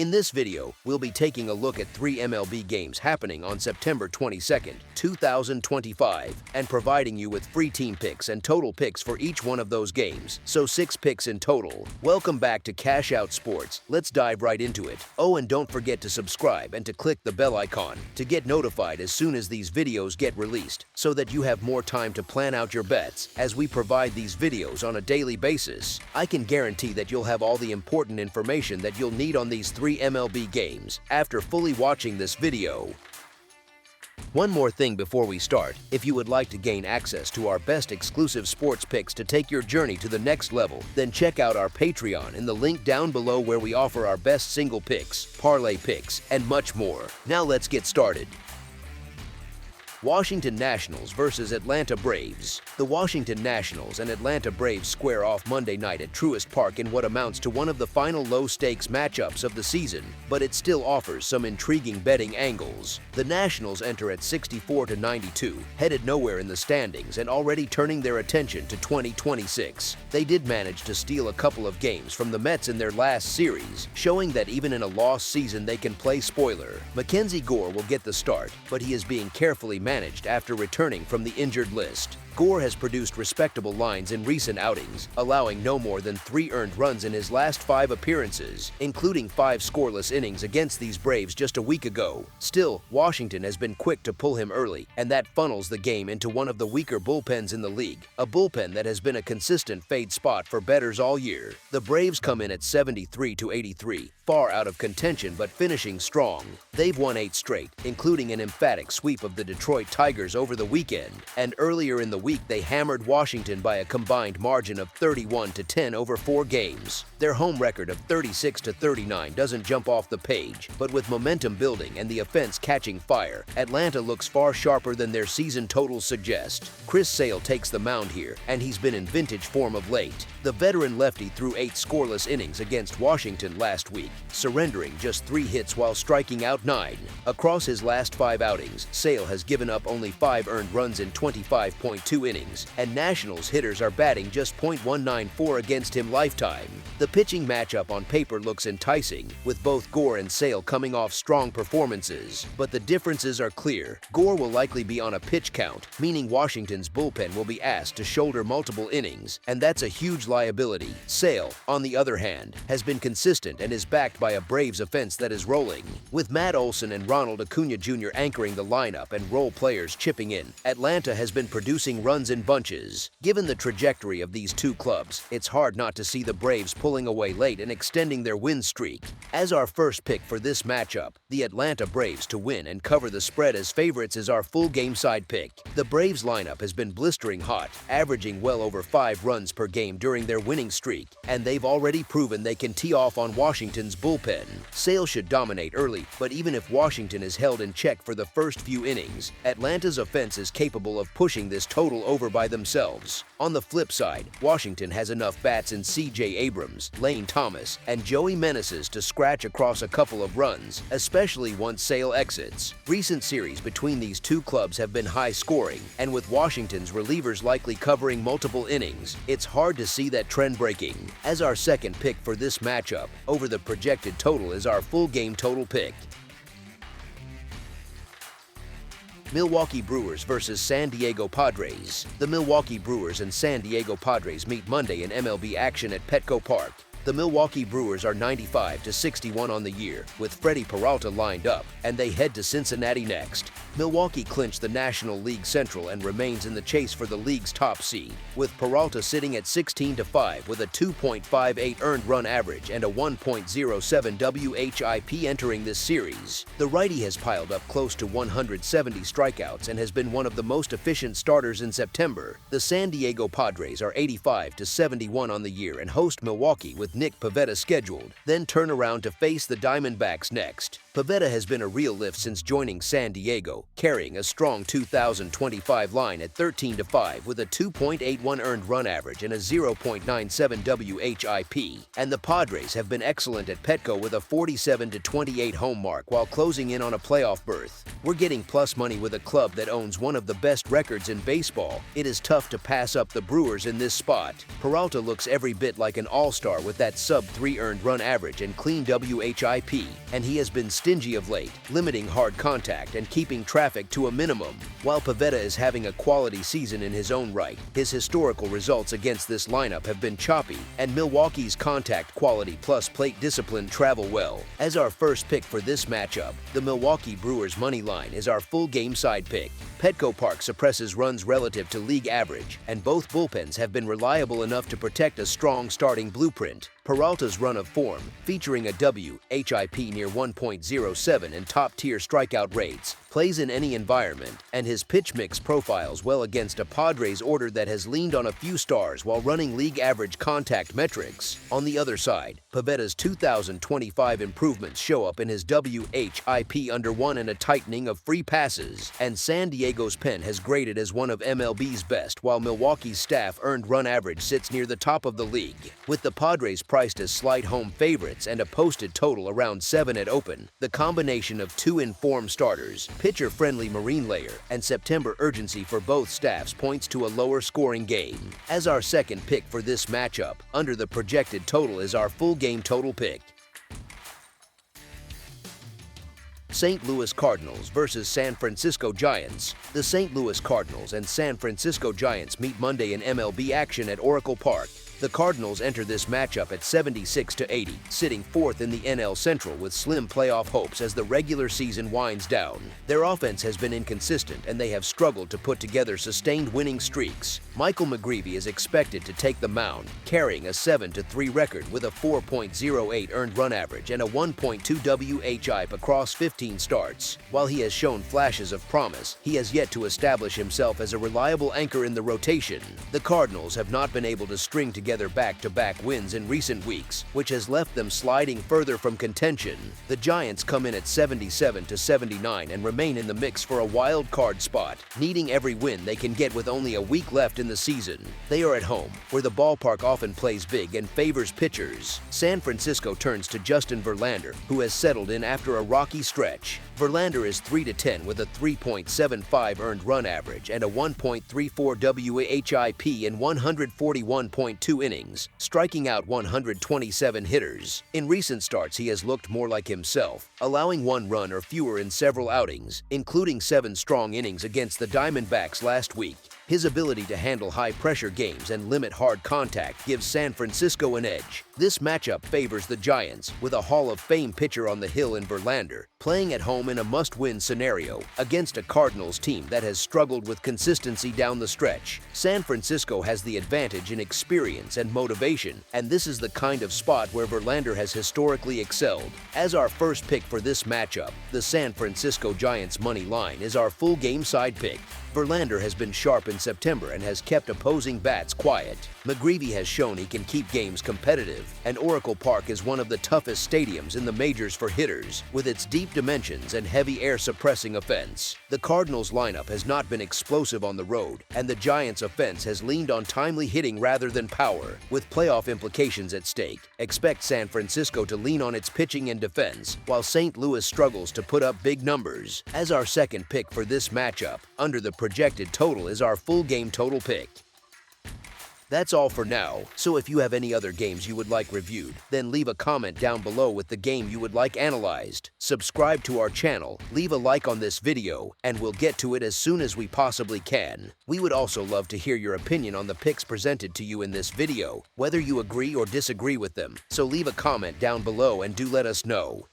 In this video, we'll be taking a look at 3 MLB games happening on September 22nd, 2025, and providing you with free team picks and total picks for each one of those games, so 6 picks in total. Welcome back to Cash Out Sports. Let's dive right into it. Oh, and don't forget to subscribe and to click the bell icon to get notified as soon as these videos get released, so that you have more time to plan out your bets as we provide these videos on a daily basis. I can guarantee that you'll have all the important information that you'll need on these 3 MLB games after fully watching this video. One more thing before we start: if you would like to gain access to our best exclusive sports picks to take your journey to the next level, then check out our Patreon in the link down below, where we offer our best single picks, parlay picks, and much more. Now let's get started. Washington Nationals versus Atlanta Braves. The Washington Nationals and Atlanta Braves square off Monday night at Truist Park in what amounts to one of the final low-stakes matchups of the season, but it still offers some intriguing betting angles. The Nationals enter at 64-92, headed nowhere in the standings and already turning their attention to 2026. They did manage to steal a couple of games from the Mets in their last series, showing that even in a lost season they can play spoiler. Mackenzie Gore will get the start, but he is being carefully managed after returning from the injured list. Gore has produced respectable lines in recent outings, allowing no more than 3 earned runs in his last 5 appearances, including 5 scoreless innings against these Braves just a week ago. Still, Washington has been quick to pull him early, and that funnels the game into one of the weaker bullpens in the league, a bullpen that has been a consistent fade spot for bettors all year. The Braves come in at 73-83, far out of contention but finishing strong. They've won 8 straight, including an emphatic sweep of the Detroit Tigers over the weekend, and earlier in the week they hammered Washington by a combined margin of 31-10 over 4 games. Their home record of 36-39 doesn't jump off the page, but with momentum building and the offense catching fire, Atlanta looks far sharper than their season totals suggest. Chris Sale takes the mound here, and he's been in vintage form of late. The veteran lefty threw 8 scoreless innings against Washington last week, surrendering just 3 hits while striking out 9. Across his last 5 outings, Sale has given up only 5 earned runs in 25.2 innings, and Nationals hitters are batting just .194 against him lifetime. The pitching matchup on paper looks enticing, with both Gore and Sale coming off strong performances, but the differences are clear. Gore will likely be on a pitch count, meaning Washington's bullpen will be asked to shoulder multiple innings, and that's a huge liability. Sale, on the other hand, has been consistent and is backed by a Braves offense that is rolling. With Matt Olson and Ronald Acuna Jr. anchoring the lineup and role players chipping in, Atlanta has been producing runs in bunches. Given the trajectory of these two clubs, it's hard not to see the Braves pulling away late and extending their win streak. As our first pick for this matchup, the Atlanta Braves to win and cover the spread as favorites is our full game side pick. The Braves lineup has been blistering hot, averaging well over 5 runs per game during their winning streak, and they've already proven they can tee off on Washington's bullpen. Sale should dominate early, but even if Washington is held in check for the first few innings, Atlanta's offense is capable of pushing this total over by themselves. On the flip side, Washington has enough bats in C.J. Abrams, Lane Thomas, and Joey Meneses to scratch across a couple of runs, especially once Sale exits. Recent series between these two clubs have been high scoring, and with Washington's relievers likely covering multiple innings, it's hard to see that trend breaking. As our second pick for this matchup, over the projected total is our full game total pick. Milwaukee Brewers versus San Diego Padres. The Milwaukee Brewers and San Diego Padres meet Monday in MLB action at Petco Park. The Milwaukee Brewers are 95-61 on the year, with Freddie Peralta lined up, and they head to Cincinnati next. Milwaukee clinched the National League Central and remains in the chase for the league's top seed, with Peralta sitting at 16-5 with a 2.58 earned run average and a 1.07 WHIP entering this series. The righty has piled up close to 170 strikeouts and has been one of the most efficient starters in September. The San Diego Padres are 85-71 on the year and host Milwaukee with Nick Pivetta scheduled, then turn around to face the Diamondbacks next. Pivetta has been a real lift since joining San Diego, carrying a strong 2025 line at 13-5 with a 2.81 earned run average and a 0.97 WHIP. And the Padres have been excellent at Petco with a 47-28 home mark while closing in on a playoff berth. We're getting plus money with a club that owns one of the best records in baseball. It is tough to pass up the Brewers in this spot. Peralta looks every bit like an all-star with that sub-3 earned run average and clean WHIP, and he has been stingy of late, limiting hard contact and keeping traffic to a minimum. While Pivetta is having a quality season in his own right, his historical results against this lineup have been choppy, and Milwaukee's contact quality plus plate discipline travel well. As our first pick for this matchup, the Milwaukee Brewers money line is our full game side pick. Petco Park suppresses runs relative to league average, and both bullpens have been reliable enough to protect a strong starting blueprint. Peralta's run of form, featuring a WHIP near 1.07 and top-tier strikeout rates, plays in any environment, and his pitch mix profiles well against a Padres order that has leaned on a few stars while running league-average contact metrics. On the other side, Pivetta's 2025 improvements show up in his WHIP under 1 and a tightening of free passes, and San Diego's pen has graded as one of MLB's best, while Milwaukee's staff earned run average sits near the top of the league. With the Padres priced as slight home favorites and a posted total around 7 at open, the combination of two informed starters, pitcher-friendly marine layer, and September urgency for both staffs points to a lower scoring game. As our second pick for this matchup, under the projected total is our full game total pick. St. Louis Cardinals versus San Francisco Giants. The St. Louis Cardinals and San Francisco Giants meet Monday in MLB action at Oracle Park. The Cardinals enter this matchup at 76-80, sitting fourth in the NL Central with slim playoff hopes as the regular season winds down. Their offense has been inconsistent and they have struggled to put together sustained winning streaks. Michael McGreevy is expected to take the mound, carrying a 7-3 record with a 4.08 earned run average and a 1.2 WHIP across 15 starts. While he has shown flashes of promise, he has yet to establish himself as a reliable anchor in the rotation. The Cardinals have not been able to string together back-to-back wins in recent weeks, which has left them sliding further from contention. The Giants come in at 77-79 and remain in the mix for a wild card spot, needing every win they can get with only a week left in the season. They are at home, where the ballpark often plays big and favors pitchers. San Francisco turns to Justin Verlander, who has settled in after a rocky stretch. Verlander is 3-10 with a 3.75 earned run average and a 1.34 WHIP in 141.2 innings, striking out 127 hitters. In recent starts, he has looked more like himself, allowing 1 run or fewer in several outings, including 7 strong innings against the Diamondbacks last week. His ability to handle high-pressure games and limit hard contact gives San Francisco an edge. This matchup favors the Giants, with a Hall of Fame pitcher on the hill in Verlander, playing at home in a must-win scenario against a Cardinals team that has struggled with consistency down the stretch. San Francisco has the advantage in experience and motivation, and this is the kind of spot where Verlander has historically excelled. As our first pick for this matchup, the San Francisco Giants money line is our full game side pick. Verlander has been sharp in September and has kept opposing bats quiet. McGreevy has shown he can keep games competitive, and Oracle Park is one of the toughest stadiums in the majors for hitters, with its deep dimensions and heavy air-suppressing offense. The Cardinals' lineup has not been explosive on the road, and the Giants' offense has leaned on timely hitting rather than power. With playoff implications at stake, expect San Francisco to lean on its pitching and defense, while St. Louis struggles to put up big numbers. As our second pick for this matchup, under the projected total is our full game total pick. That's all for now, so if you have any other games you would like reviewed, then leave a comment down below with the game you would like analyzed. Subscribe to our channel, leave a like on this video, and we'll get to it as soon as we possibly can. We would also love to hear your opinion on the picks presented to you in this video, whether you agree or disagree with them, so leave a comment down below and do let us know.